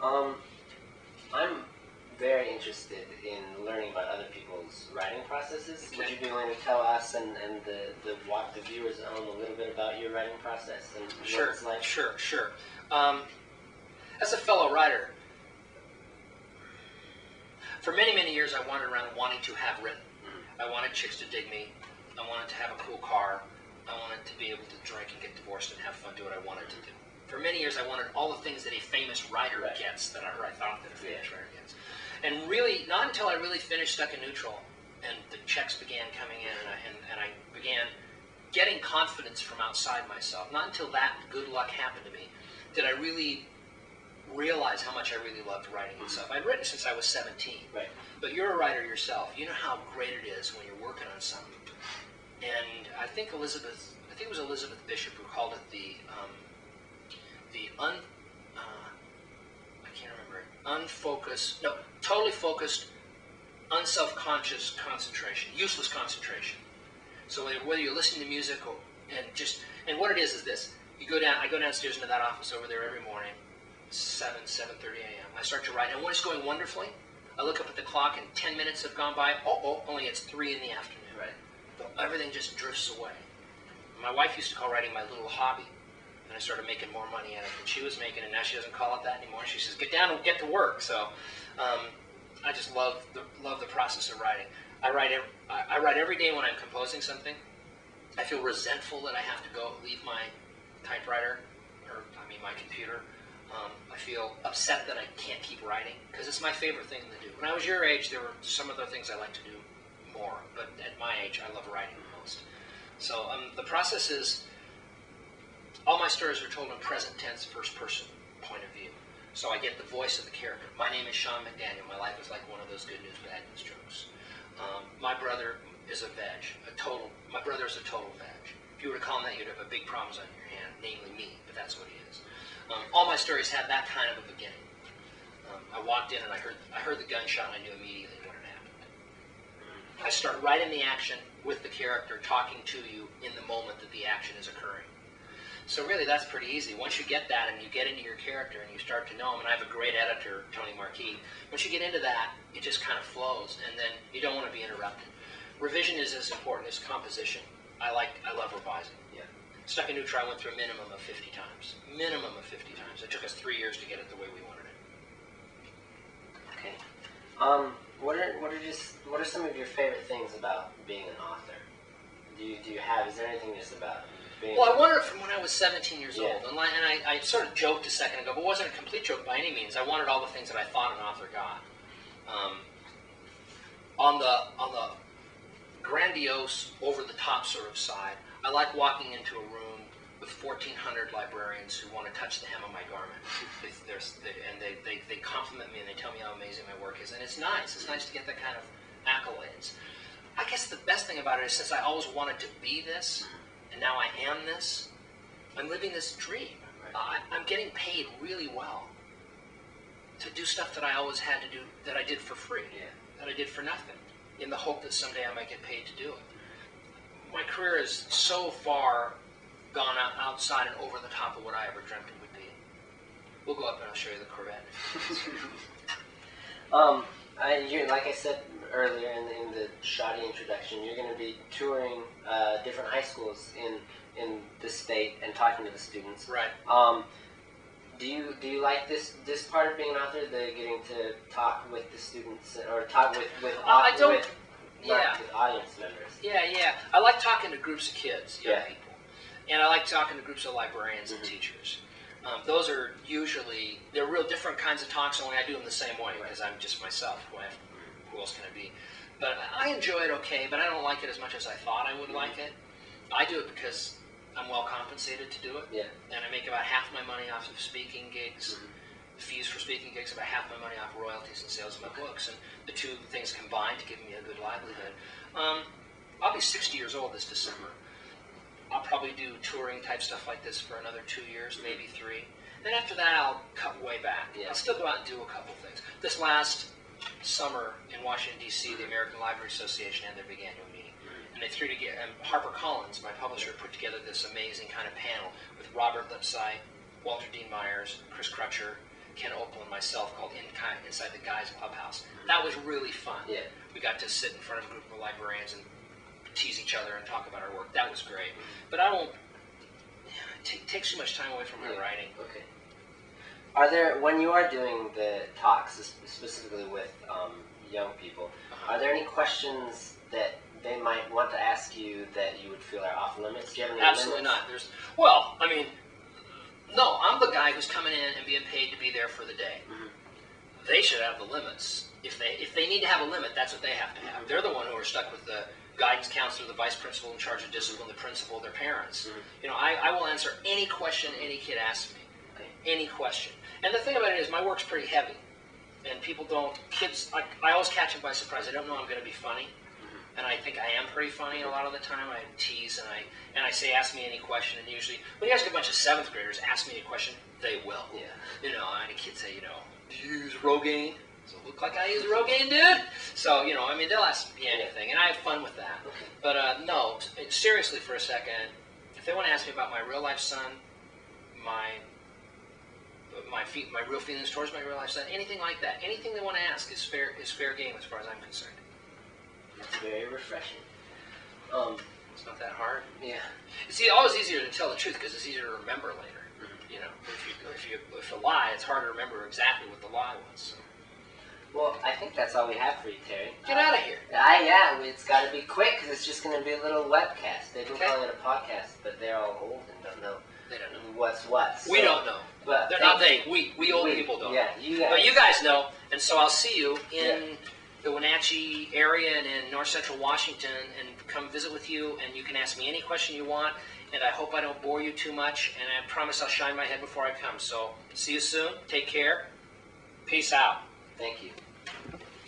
Um, I'm very interested in learning about other people's writing processes. Okay. Would you be willing to tell us and the viewers at home a little bit about your writing process and Sure, what it's like? sure. As a fellow writer, for many, many years I wandered around wanting to have written. I wanted chicks to dig me. I wanted to have a cool car. I wanted to be able to drink and get divorced and have fun, do what I wanted to do. For many years I wanted all the things that a famous writer gets, that I thought that a famous writer gets. And really, not until I really finished Stuck in Neutral and the checks began coming in and I began getting confidence from outside myself, not until that good luck happened to me, did I really realize how much I really loved writing and stuff. I'd written since I was 17, but you're a writer yourself. You know how great it is when you're working on something. And I think it was Elizabeth Bishop who called it totally focused, unself-conscious concentration, useless concentration. So whether you're listening to music and what it is this: I go downstairs into that office over there every morning, 7:30 a.m. I start to write, and when it's going wonderfully, I look up at the clock and 10 minutes have gone by. Only it's 3 in the afternoon. So everything just drifts away. My wife used to call writing my little hobby, and I started making more money at it than she was making, and now she doesn't call it that anymore. She says, "Get down and get to work." So I just love the process of writing. I write every day when I'm composing something. I feel resentful that I have to leave my typewriter, my computer. I feel upset that I can't keep writing because it's my favorite thing to do. When I was your age, there were some other things I like to do more, but at my age, I love writing the most. So the process is, all my stories are told in present tense, first person point of view. So I get the voice of the character. My name is Sean McDaniel. My life is like one of those good news, bad news jokes. My brother is a veg, my brother is a total veg. If you were to call him that, you'd have a big problems on your hand, namely me, but that's what he is. All my stories have that kind of a beginning. I walked in and I heard the gunshot and I knew immediately what had happened. I start right in the action with the character talking to you in the moment that the action is occurring. So really that's pretty easy. Once you get that and you get into your character and you start to know him, and I have a great editor, Tony Marquis, once you get into that, it just kind of flows, and then you don't want to be interrupted. Revision is as important as composition. I love revising. Stuck in Neutral, I went through a minimum of 50 times. Minimum of 50 times. It took us 3 years to get it the way we wanted it. Okay. What are some of your favorite things about being an author? Is there anything just about being? Well, I wanted it from when I was 17 years old, and I sort of joked a second ago, but it wasn't a complete joke by any means. I wanted all the things that I thought an author got. On the grandiose, over-the-top sort of side, I like walking into a room with 1,400 librarians who want to touch the hem of my garment. They compliment me and they tell me how amazing my work is, and it's nice. It's nice to get that kind of accolades. I guess the best thing about it is, since I always wanted to be this, and now I am this, I'm living this dream. I'm getting paid really well to do stuff that I always had to do, that I did for free, that I did for nothing, in the hope that someday I might get paid to do it. My career is so far gone outside and over the top of what I ever dreamt it would be. We'll go up and I'll show you the Corvette. Like I said earlier in the shoddy introduction, you're going to be touring different high schools in the state and talking to the students. Right. Do you like this part of being an author, the getting to talk with the students or talk with audience members? Yeah. I like talking to groups of kids, young people, and I like talking to groups of librarians and teachers. Those are usually, they're real different kinds of talks, only I do them the same way because I'm just myself. Who else can I be? But I enjoy it okay, but I don't like it as much as I thought I would like it. I do it because I'm well compensated to do it, and I make about half my money off of speaking gigs. Fees for speaking gigs, about half my money off royalties and sales of my books, and the two things combined to give me a good livelihood. I'll be 60 years old this December. I'll probably do touring type stuff like this for another 2 years, maybe 3. Then after that, I'll cut way back. I'll still go out and do a couple things. This last summer in Washington, D.C., the American Library Association had their big annual meeting. And they threw together, HarperCollins, my publisher, put together this amazing kind of panel with Robert Lipsyte, Walter Dean Myers, Chris Crutcher, Ken Opal and myself called Inside the Guys Clubhouse. That was really fun. Yeah. We got to sit in front of a group of librarians and tease each other and talk about our work. That was great. But I won't take too much time away from my writing. Okay. Are there, when you are doing the talks, specifically with young people, are there any questions that they might want to ask you that you would feel are off limits? Do you have any Absolutely limits? not. Well, I mean, no, I'm the guy who's coming in and being paid to be there for the day. They should have the limits. If they need to have a limit, that's what they have to have. They're the one who are stuck with the guidance counselor, the vice principal in charge of discipline, the principal, their parents. You know, I will answer any question any kid asks me. Any question. And the thing about it is, my work's pretty heavy. And people don't, kids, I always catch them by surprise. They don't know I'm going to be funny. And I think I am pretty funny a lot of the time. I tease and I say, ask me any question. And usually, when you ask a bunch of 7th graders, ask me a question, they will. Yeah. You know, and a kid say, you know, do you use Rogaine? Does it look like I use Rogaine, dude? So, you know, I mean, they'll ask me anything. And I have fun with that. But no, seriously for a second, if they want to ask me about my real life son, my real feelings towards my real life son, anything like that, anything they want to ask is fair game as far as I'm concerned. It's very refreshing. It's not that hard. Yeah. It's always easier to tell the truth because it's easier to remember later. You know, if you lie, it's hard to remember exactly what the lie was. So. Well, I think that's all we have for you, Terry. Get out of here. Yeah, it's got to be quick because it's just going to be a little webcast. They've been calling it a podcast, but they're all old and don't know. They don't know what's what. So, we don't know. But they're not they. We old people don't. Yeah, you guys. But you guys know, and so I'll see you in the Wenatchee area and in North Central Washington, and come visit with you. And you can ask me any question you want. And I hope I don't bore you too much. And I promise I'll shine my head before I come. So see you soon. Take care. Peace out. Thank you.